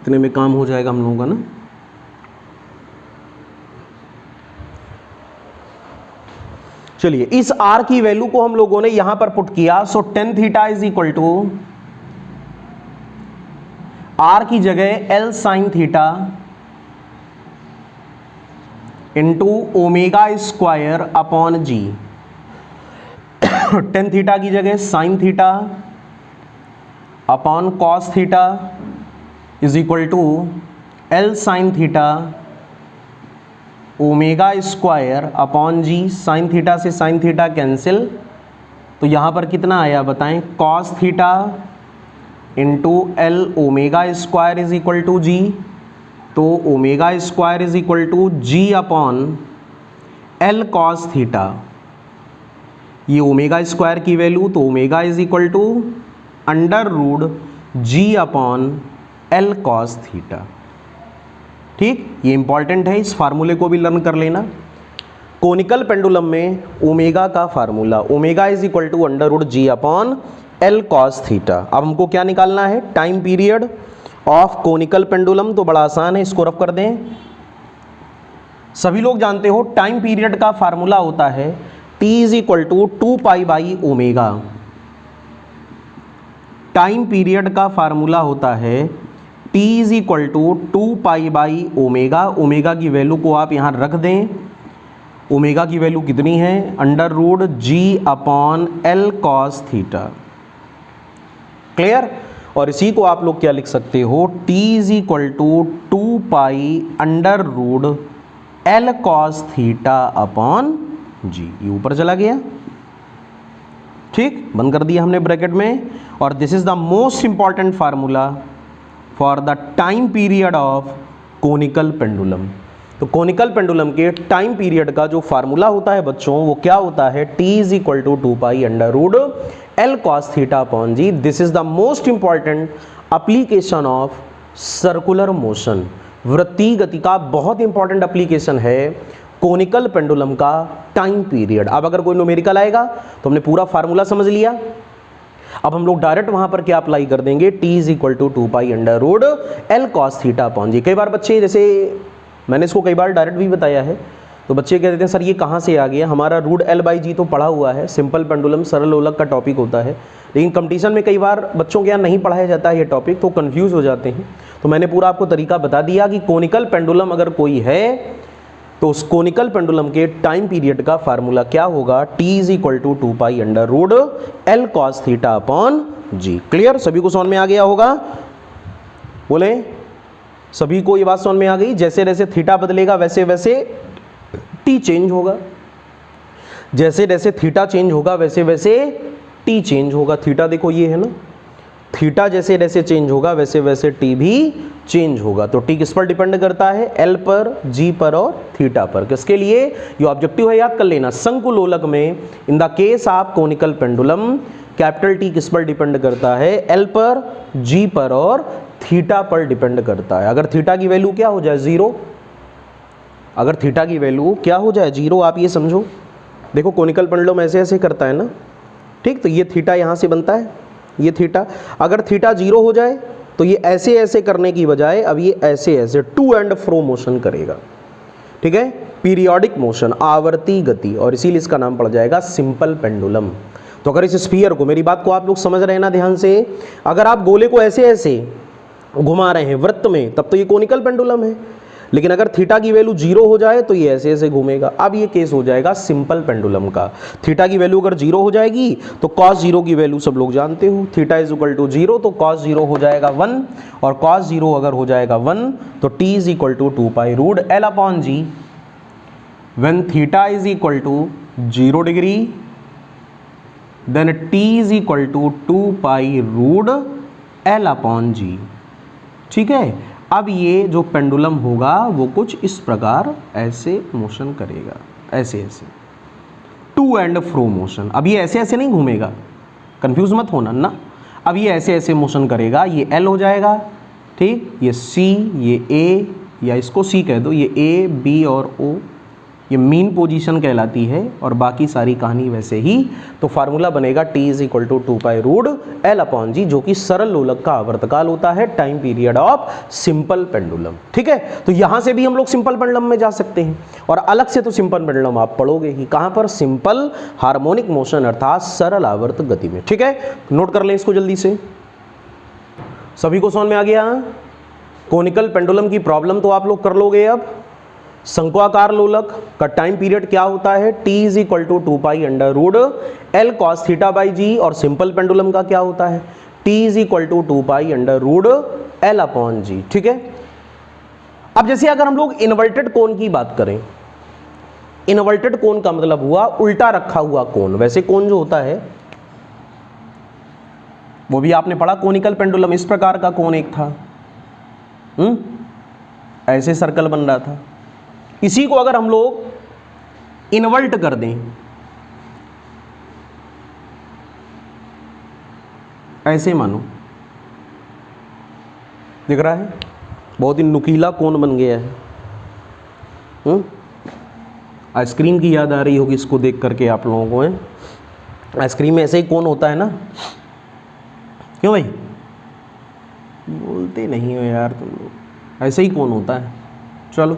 इतने में काम हो जाएगा हम लोगों का ना। चलिए इस R की वैल्यू को हम लोगों ने यहां पर पुट किया। So tan theta is equal to R की जगह L sine theta into omega square upon G। Tan theta की जगह sine theta upon cos theta is equal to L sine theta omega square upon G। Sine theta से sine theta cancel, तो यहां पर कितना आया बताएं, cos theta into L omega square is equal to G। तो omega square is equal to G upon L cos theta. ये omega square की वैल्यू, तो omega is equal to under root G upon L cos theta. ठीक, ये important है, इस फार्मूले को भी लर्न कर लेना। कोनिकल पेंडुलम में ओमेगा का formula, omega is equal to under root G upon L cos theta. अब हमको क्या निकालना है, time period of conical pendulum. तो बड़ा आसान है, इसको रफ कर दें। सभी लोग जानते हो टाइम पीरियड का फार्मूला होता है T is equal to 2 pi by omega. Time period का फार्मूला होता है T is equal to 2 pi by omega. Omega की वैल्यू को आप यहां रख दें। ओमेगा की वैल्यू कितनी है, under root G upon L cos theta. Clear? और इसी को आप लोग क्या लिख सकते हो, T is equal to 2 pi under root L cos theta upon G। ये ऊपर चला गया। ठीक, बंद कर दिया हमने ब्रैकेट में। और this is the most important formula for the time period of conical pendulum. तो कोनिकल पेंडुलम के टाइम पीरियड का जो फार्मूला होता है बच्चों, वो क्या होता है, T is equal to 2 pi under root L cos theta upon G। This is the most important application of circular motion. वृत्तीय गति का बहुत इंपॉर्टेंट एप्लीकेशन है कोनिकल पेंडुलम का टाइम पीरियड। अब अगर कोई न्यूमेरिकल आएगा तो हमने पूरा फार्मूला समझ लिया। अब हम लोग डायरेक्ट वहां पर क्या अप्लाई कर देंगे, T is equal to 2 pi under root L cos theta upon G। कई बार बच्चे, जैसे मैंने इसको कई बार डायरेक्ट भी बताया है, तो बच्चे कह देते हैं सर ये कहाँ से आ गया, हमारा रूट L बाई G तो पढ़ा हुआ है, सिंपल पेंडुलम सरल लोलक का टॉपिक होता है, लेकिन कंपटीशन में कई बार बच्चों के यहाँ नहीं पढ़ाया जाता है ये टॉपिक, तो कंफ्यूज हो जाते हैं। तो मैंने पूरा आपको तरीका बता दिया कि कोनिकल पेंडुलम अगर कोई है तो उस कोनिकल पेंडुलम के टाइम पीरियड का फार्मूला क्या होगा, T is equal to 2 pi under root L cos theta upon G। Clear? सभी को समझ में आ गया होगा? बोले सभी को ये बात समझ में आ गई? जैसे जैसे थीटा बदलेगा वैसे वैसे T चेंज होगा, जैसे जैसे थीटा चेंज होगा वैसे वैसे टी चेंज होगा। थीटा देखो ये है ना, थीटा जैसे जैसे चेंज होगा वैसे वैसे टी भी चेंज होगा। तो टी किस पर डिपेंड करता है? एल पर, जी पर और थीटा पर। किसके लिए? ये ऑब्जेक्टिव है, याद कर लेना। शंकु लोलक में in the case of conical pendulum capital T किस पर डिपेंड करता है? एल पर, जी पर और थीटा पर डिपेंड करता है। अगर थीटा की वैल्यू क्या हो जाए? जीरो। अगर थीटा की वैल्यू क्या हो जाए? जीरो। आप ये समझो, देखो कोनिकल पेंडुलम ऐसे ऐसे करता है ना, ठीक, तो ये थीटा यहाँ से बनता है, ये थीटा। अगर थीटा जीरो हो जाए तो ये ऐसे ऐसे करने की बजाय अब ये ऐसे ऐसे टू एंड फ्रो मोशन करेगा, ठीक है, पीरियोडिक मोशन, आवर्ती गति, और इसीलिए इसका नाम पड़ जाएगा सिंपल पेंडुलम। तो अगर इस स्फीयर को, मेरी बात को आप लोग समझ रहे हैं ना ध्यान से, अगर आप गोले को ऐसे ऐसे घुमा रहे हैं वृत्त में तब तो ये कोनिकल पेंडुलम है, लेकिन अगर थीटा की वैल्यू जीरो हो जाए तो ये ऐसे ऐसे घूमेगा। अब ये केस हो जाएगा सिंपल पेंडुलम का। थीटा की वैल्यू अगर जीरो हो जाएगी तो कॉस जीरो की वैल्यू सब लोग जानते हो, theta is equal to zero, तो कॉस जीरो हो जाएगा 1, और कॉस जीरो अगर हो जाएगा 1 तो T is equal to 2 pi root L upon G. When theta is equal to 0 degree then T is equal to 2 pi root L upon G. ठीक है, अब ये जो पेंडुलम होगा वो कुछ इस प्रकार ऐसे मोशन करेगा, ऐसे ऐसे टू एंड फ्रो मोशन। अब ये ऐसे ऐसे नहीं घूमेगा, कंफ्यूज मत होना ना। अब ये ऐसे ऐसे मोशन करेगा, ये एल हो जाएगा, ठीक, ये सी, ये ए, या इसको सी कह दो, ये ए, बी और ओ, ये मीन पोजीशन कहलाती है, और बाकी सारी कहानी वैसे ही। तो फार्मूला बनेगा T is equal to 2 pi root L upon G, जो कि सरल लोलक का आवर्तकाल होता है, time period of simple pendulum. ठीक है, तो यहां से भी हम लोग सिंपल पेंडुलम में जा सकते हैं, और अलग से तो सिंपल पेंडुलम आप पढ़ोगे ही कहां पर? सिंपल हार्मोनिक मोशन अर्थात सरल आवर्त गति में। ठीक है, नोट कर लें इसको जल्दी से, सभी को समझ में आ गया? कोनिकल पेंडुलम की प्रॉब्लम तो आप लोग कर लोगे। अब शंक्वाकार लोलक का टाइम पीरियड क्या होता है? t is equal to 2 pi under root L cos theta by G, और सिंपल पेंडुलम का क्या होता है? t is equal to 2 pi under root L upon G. ठीक है, अब जैसे अगर हम लोग इन्वर्टेड कोन की बात करें, इन्वर्टेड कोन का मतलब हुआ उल्टा रखा हुआ कोन। वैसे कोन जो होता है वो भी आपने पढ़ा, कोनिकल पेंडुलम इस प्रकार का कोन एक था, ऐसे सर्कल बन रहा था। इसी को अगर हम लोग इन्वर्ट कर दें, ऐसे मानो, दिख रहा है, बहुत ही नुकीला कोन बन गया है। आइसक्रीम की याद आ रही होगी इसको देख करके आप लोगों को, है आइसक्रीम में ऐसे ही कोन होता है ना, क्यों भाई बोलते नहीं हो यार तुम लोग? ऐसे ही कोन होता है, चलो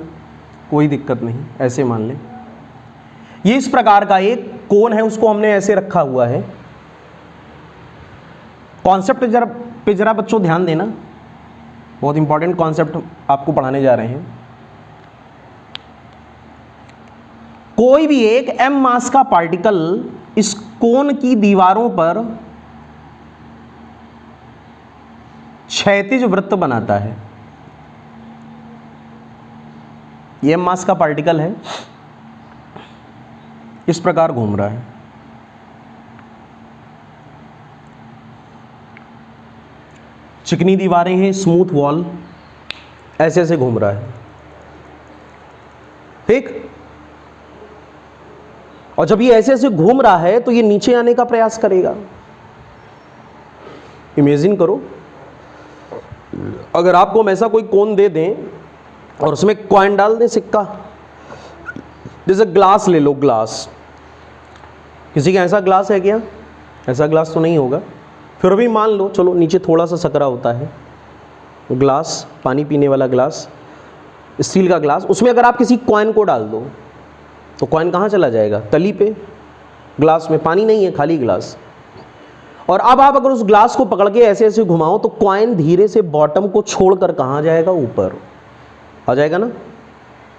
कोई दिक्कत नहीं, ऐसे मान लें। ये इस प्रकार का एक कोन है, उसको हमने ऐसे रखा हुआ है। कॉन्सेप्ट जरा बच्चों ध्यान देना, बहुत इंपॉर्टेंट कॉन्सेप्ट आपको पढ़ाने जा रहे हैं। कोई भी एक m मास का पार्टिकल इस कोन की दीवारों पर क्षैतिज वृत्त बनाता है। ये m मास का पार्टिकल है, इस प्रकार घूम रहा है। चिकनी दीवारें हैं, स्मूथ वॉल, ऐसे ऐसे घूम रहा है, ठीक। और जब ये ऐसे ऐसे घूम रहा है तो ये नीचे आने का प्रयास करेगा। इमेजिन करो, अगर आपको हम ऐसा कोई कोन दे दें और उसमें कॉइन डाल दें, सिक्का, जैसे ग्लास ले लो, ग्लास, किसी का ऐसा ग्लास है क्या? ऐसा ग्लास तो नहीं होगा, फिर भी मान लो, चलो नीचे थोड़ा सा सकरा होता है, ग्लास, पानी पीने वाला ग्लास, स्टील का ग्लास, उसमें अगर आप किसी कॉइन को डाल दो तो कॉइन कहाँ चला जाएगा? तली पे। ग्लास में पानी नहीं है, खाली ग्लास। और अब आप अगर उस ग्लास को पकड़ के ऐसे ऐसे घुमाओ तो कॉइन धीरे से बॉटम को छोड़कर कहाँ जाएगा? ऊपर आ जाएगा ना।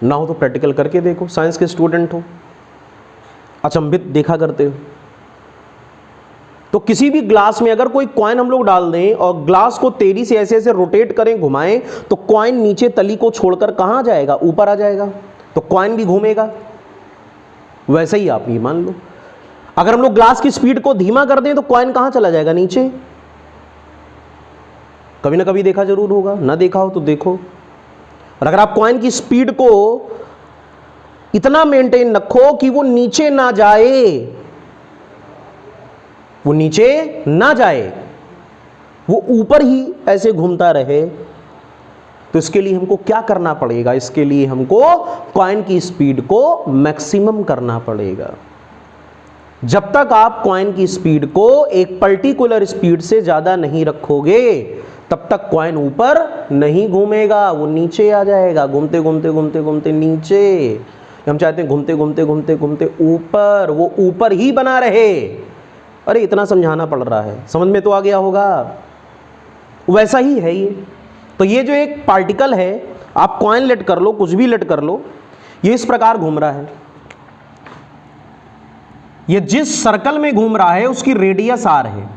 ना हो तो प्रैक्टिकल करके देखो, साइंस के स्टूडेंट हो, अचंभित देखा करते हो। तो किसी भी ग्लास में अगर कोई कॉइन हम लोग डाल दें और ग्लास को तेजी से ऐसे ऐसे रोटेट करें, घुमाएं, तो कॉइन नीचे तली को छोड़कर कहाँ जाएगा? ऊपर आ जाएगा, तो कॉइन भी घूमेगा। वैसे ही आप ये मान लो, अगर हम लोग ग्लास की स्पीड को धीमा कर दें तो कॉइन कहां चला जाएगा? नीचे। कभी ना कभी देखा जरूर होगा, ना देखा हो तो देखो। और अगर आप कॉइन की स्पीड को इतना मेंटेन रखो कि वो नीचे ना जाए, वो नीचे ना जाए, वो ऊपर ही ऐसे घूमता रहे, तो इसके लिए हमको क्या करना पड़ेगा? इसके लिए हमको कॉइन की स्पीड को मैक्सिमम करना पड़ेगा। जब तक आप कॉइन की स्पीड को एक पर्टिकुलर स्पीड से ज्यादा नहीं रखोगे, तब तक कॉइन ऊपर नहीं घूमेगा, वो नीचे आ जाएगा, घूमते घूमते घूमते घूमते नीचे। हम चाहते हैं घूमते घूमते घूमते घूमते ऊपर, वो ऊपर ही बना रहे। अरे इतना समझाना पड़ रहा है, समझ में तो आ गया होगा। वैसा ही है ये। तो ये जो एक पार्टिकल है, आप कॉइन लेट कर लो, कुछ भी लेट कर लो, ये इस प्रकार घूम रहा है। ये जिस सर्कल में घूम रहा है उसकी रेडियस आर है,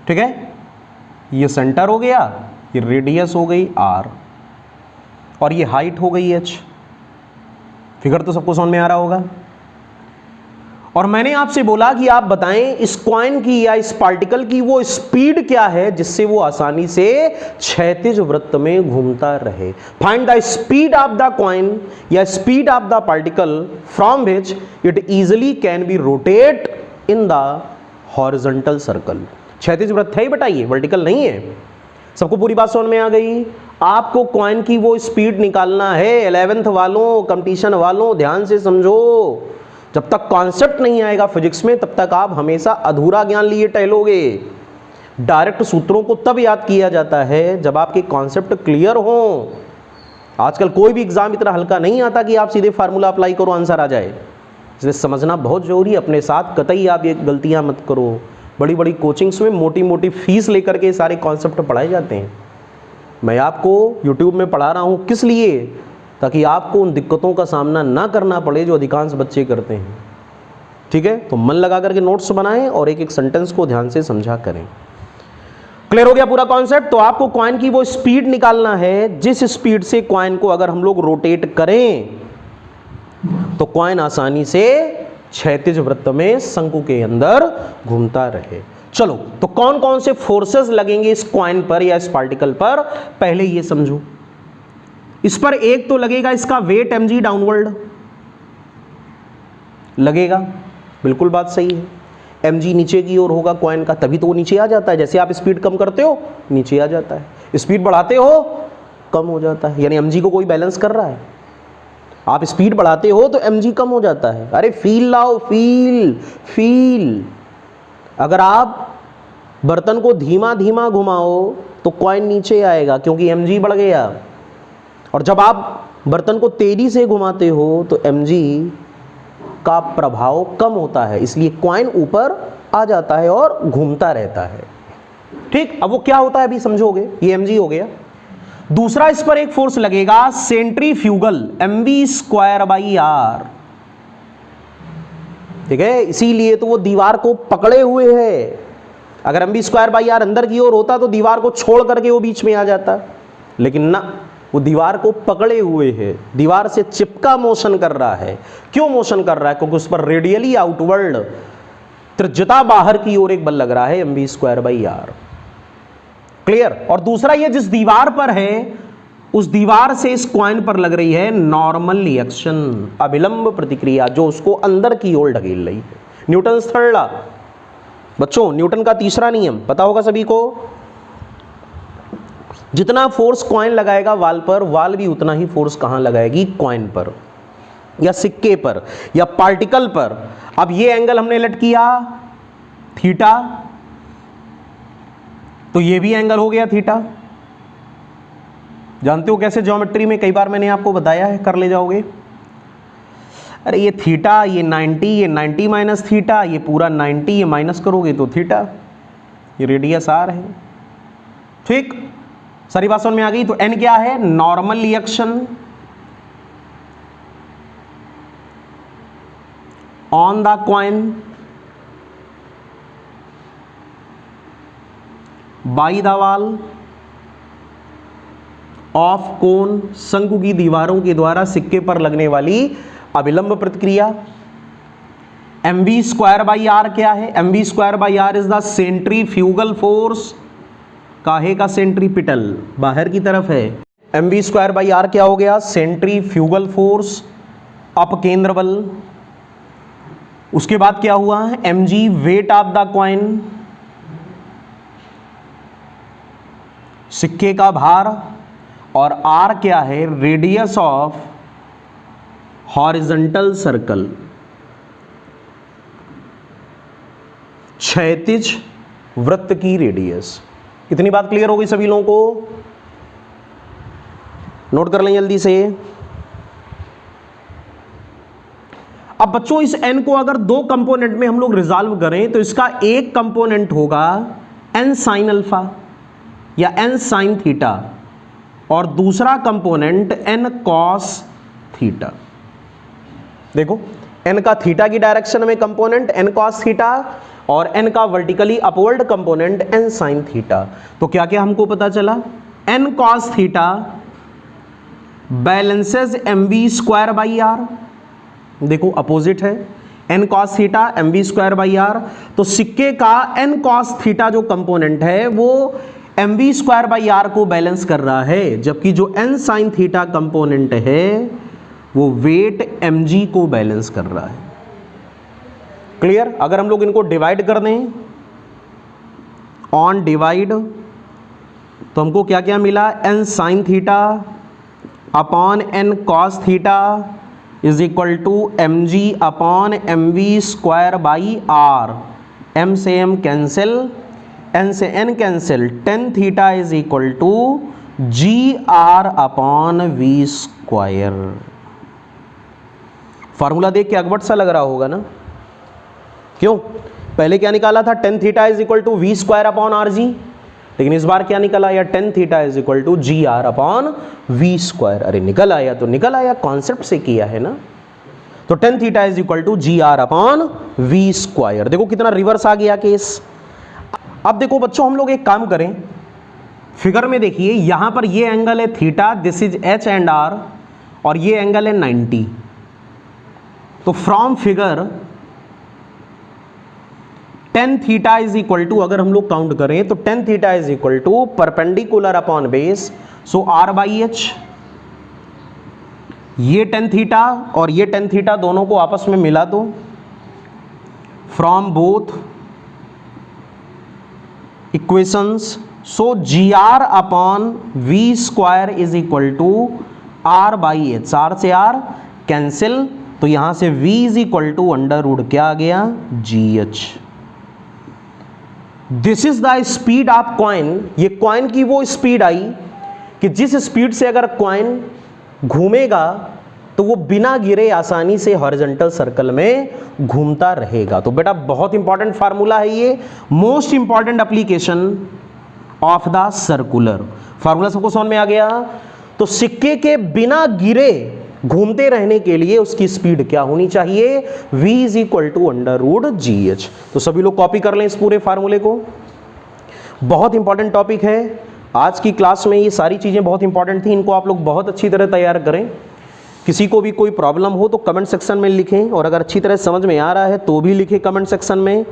ठीक है। ये सेंटर हो गया, ये रेडियस हो गई आर, और ये हाइट हो गई एच। फिगर तो सबको समझ में आ रहा होगा। और मैंने आपसे बोला कि आप बताएं इस कॉइन की या इस पार्टिकल की वो स्पीड क्या है जिससे वो आसानी से क्षैतिज वृत्त में घूमता रहे। Find the speed of the coin या speed of the particle from which it easily can be rotate in the horizontal circle. क्षैतिज वृत्त है ही बेटा, ये वर्टिकल नहीं है। सबको पूरी बात समझ में आ गई? आपको कॉइन की वो स्पीड निकालना है। 11th वालों, कंपटीशन वालों, ध्यान से समझो। जब तक कॉन्सेप्ट नहीं आएगा फिजिक्स में, तब तक आप हमेशा अधूरा ज्ञान लिए टहलोगे। डायरेक्ट सूत्रों को तब याद किया जाता है जब आपके कॉन्सेप्ट क्लियर हो। आजकल कोई भी एग्जाम इतना हल्का नहीं आता कि आप सीधे फार्मूला अप्लाई करो आंसर आ जाए। इसलिए समझना बहुत जरूरी है। अपने साथ कतई आप ये गलतियां मत करो। बड़ी बड़ी कोचिंग्स में मोटी मोटी फीस लेकर के सारे कॉन्सेप्ट पढ़ाए जाते हैं। मैं आपको यूट्यूब में पढ़ा रहा हूँ किस लिए? ताकि आपको उन दिक्कतों का सामना ना करना पड़े जो अधिकांश बच्चे करते हैं, ठीक है। तो मन लगा करके नोट्स बनाएं और एक एक सेंटेंस को ध्यान से समझा करें। क्लियर हो गया पूरा कॉन्सेप्ट? तो आपको कॉइन की वो स्पीड निकालना है जिस स्पीड से कॉइन को अगर हम लोग रोटेट करें तो कॉइन आसानी से क्षैतिज वृत्त में शंकु के अंदर घूमता रहे। चलो, तो कौन कौन से फोर्सेस लगेंगे इस कॉइन पर या इस पार्टिकल पर, पहले ये समझो। इस पर एक तो लगेगा इसका वेट mg डाउनवर्ड लगेगा, बिल्कुल बात सही है। mg नीचे की ओर होगा कॉइन का, तभी तो वो नीचे आ जाता है। जैसे आप स्पीड कम करते हो नीचे आ जाता है, स्पीड बढ़ाते हो कम हो जाता है। यानी mg को कोई बैलेंस कर रहा है। आप स्पीड बढ़ाते हो तो mg कम हो जाता है। अरे फील लाओ, फील फील। अगर आप बर्तन को धीमा धीमा घुमाओ तो कॉइन नीचे आएगा क्योंकि mg बढ़ गया, और जब आप बर्तन को तेजी से घुमाते हो तो mg का प्रभाव कम होता है, इसलिए कॉइन ऊपर आ जाता है और घूमता रहता है। ठीक, अब वो क्या होता है अभी समझोगे। ये mg हो गया। दूसरा इस पर एक फोर्स लगेगा सेंट्रीफ्यूगल, mv²/r, ठीक है। इसीलिए तो वो दीवार को पकड़े हुए है। अगर mv²/r अंदर की ओर होता तो दीवार को छोड़ करके वो बीच में आ जाता, लेकिन ना, वो दीवार को पकड़े हुए है, दीवार से चिपका मोशन कर रहा है। क्यों मोशन कर रहा है? क्योंकि उस पर रेडियली आउटवर्ड, त्रिज्यता बाहर की ओर एक बल लग रहा है mv²/r। क्लियर? और दूसरा ये जिस दीवार पर है उस दीवार से इस कॉइन पर लग रही है नॉर्मल रिएक्शन, अभिलंब प्रतिक्रिया, जो उसको अंदर की ओर ढकेल रही है। न्यूटन्स थर्ड लॉ, बच्चों न्यूटन का तीसरा नियम पता होगा सभी को। जितना फोर्स कॉइन लगाएगा वाल पर, वाल भी उतना ही फोर्स कहां लगाएगी? कॉइन पर या सिक्के पर या पार्टिकल पर। अब ये एंगल हमने लेट किया थीटा, तो ये भी एंगल हो गया थीटा। जानते हो कैसे? ज्योमेट्री में कई बार मैंने आपको बताया है, कर ले जाओगे। अरे ये थीटा, ये 90, ये 90 माइनस थीटा, ये पूरा 90, ये माइनस करोगे तो थीटा, ये रेडियस आर है। ठीक, सारी बात समझ में आ गई। तो एन क्या है? Normal reaction on the coin by the wall of cone, शंकु की दीवारों के द्वारा सिक्के पर लगने वाली अविलंब प्रतिक्रिया। mv²/r क्या है? mv²/r is the centrifugal force. काहे का? सेंट्रीपिटल, बाहर की तरफ है। mv²/r क्या हो गया? सेंट्रीफ्यूगल फोर्स, अपकेंद्र बल। उसके बाद क्या हुआ? mg weight of the coin, सिक्के का भार, और r क्या है? रेडियस ऑफ हॉरिजॉन्टल सर्कल, क्षैतिज वृत्त की रेडियस। इतनी बात क्लियर हो गई सभी लोगों को? नोट कर लें जल्दी से। अब बच्चों इस n को अगर दो कंपोनेंट में हम लोग रिजॉल्व करें तो इसका एक कंपोनेंट होगा n sin अल्फा या n sin थीटा, और दूसरा कंपोनेंट n cos थीटा। देखो n का थीटा की डायरेक्शन में कंपोनेंट n cos थीटा, और n का vertically upward component n sin theta. तो क्या क्या हमको पता चला? n cos theta balances mv²/r। देखो अपोजिट है, n cos थीटा mv²/r। तो सिक्के का n cos थीटा जो कंपोनेंट है वो mv²/r को बैलेंस कर रहा है, जबकि जो n sin थीटा कंपोनेंट है वो वेट mg को बैलेंस कर रहा है। क्लियर? अगर हम लोग इनको डिवाइड कर दें, ऑन डिवाइड, तो हमको क्या क्या मिला? n sin theta upon n cos theta is equal to mg upon mv²/r। m से m कैंसिल, n से n cancel, tan theta is equal to gr upon v²। Formula देख के अकबट सा लग रहा होगा ना? क्यों? पहले क्या निकाला था? tan theta is equal to v² upon rg, लेकिन इस बार क्या निकल आया? tan theta is equal to gr upon v²। अरे निकल आया तो निकल आया, कॉन्सेप्ट से किया है ना। तो tan theta is equal to gr upon v²। देखो कितना रिवर्स आ गया केस। अब देखो बच्चों हम लोग एक काम करें, फिगर में देखिए यहां पर ये एंगल है theta, this is h and r, और ये एंगल है 90। तो from figure tan theta is equal to, अगर हम लोग काउंट करें तो tan theta is equal to perpendicular upon base, so r/h। ये tan थीटा और ये tan थीटा दोनों को आपस में मिला दो, from both equations, so gr upon v² is equal to r/h। r से r कैंसिल, तो यहां से v is equal to under root क्या आ गया? gh। This is the speed of coin. ये कॉइन की वो स्पीड आई कि जिस स्पीड से अगर कॉइन घूमेगा तो वो बिना गिरे आसानी से हॉरिजॉन्टल सर्कल में घूमता रहेगा। तो बेटा बहुत इंपॉर्टेंट फार्मूला है ये, most important application of the circular. Formula सबको समझ में आ गया? तो सिक्के के बिना गिरे घूमते रहने के लिए उसकी स्पीड क्या होनी चाहिए? v इज इक्वल टू अंडर√gh। तो सभी लोग कॉपी कर लें इस पूरे फार्मूले को, बहुत इंपॉर्टेंट टॉपिक है। आज की क्लास में ये सारी चीजें बहुत इंपॉर्टेंट थी, इनको आप लोग बहुत अच्छी तरह तैयार करें। किसी को भी कोई प्रॉब्लम हो तो कमेंट सेक्शन में लिखें, और अगर अच्छी तरह समझ में आ रहा है तो भी लिखें कमेंट सेक्शन में।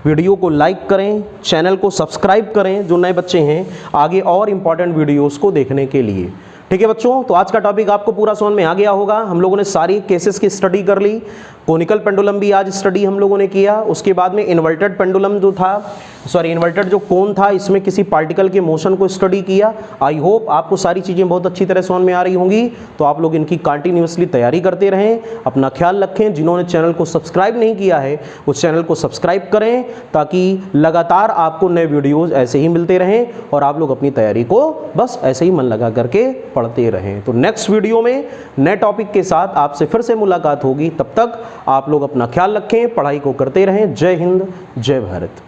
वीडियो को लाइक करें, चैनल को सब्सक्राइब करें जो नए बच्चे हैं आगे और इंपॉर्टेंट वीडियोस को देखने के लिए। ठीक है बच्चों, तो आज का टॉपिक आपको पूरा समझ में आ गया होगा। हम लोगों ने सारी केसेस की स्टडी कर ली, कोनिकल पेंडुलम भी आज स्टडी हम लोगों ने किया। उसके बाद में इन्वर्टेड पेंडुलम जो था, सॉरी इन्वर्टेड जो कोन था, इसमें किसी पार्टिकल के मोशन को स्टडी किया। आई होप आपको सारी चीज़ें बहुत अच्छी तरह समझ में आ रही होंगी। तो आप लोग इनकी कंटिन्यूसली तैयारी करते रहें, अपना ख्याल रखें। जिन्होंने चैनल को सब्सक्राइब नहीं किया है उस चैनल को सब्सक्राइब करें, ताकि लगातार आपको नए वीडियोज़ ऐसे ही मिलते रहें और आप लोग अपनी तैयारी को बस ऐसे ही मन लगा करके पढ़ते रहें। तो नेक्स्ट वीडियो में नए टॉपिक के साथ आपसे फिर से मुलाकात होगी। तब तक आप लोग अपना ख्याल रखें, पढ़ाई को करते रहें। जय हिंद, जय भारत।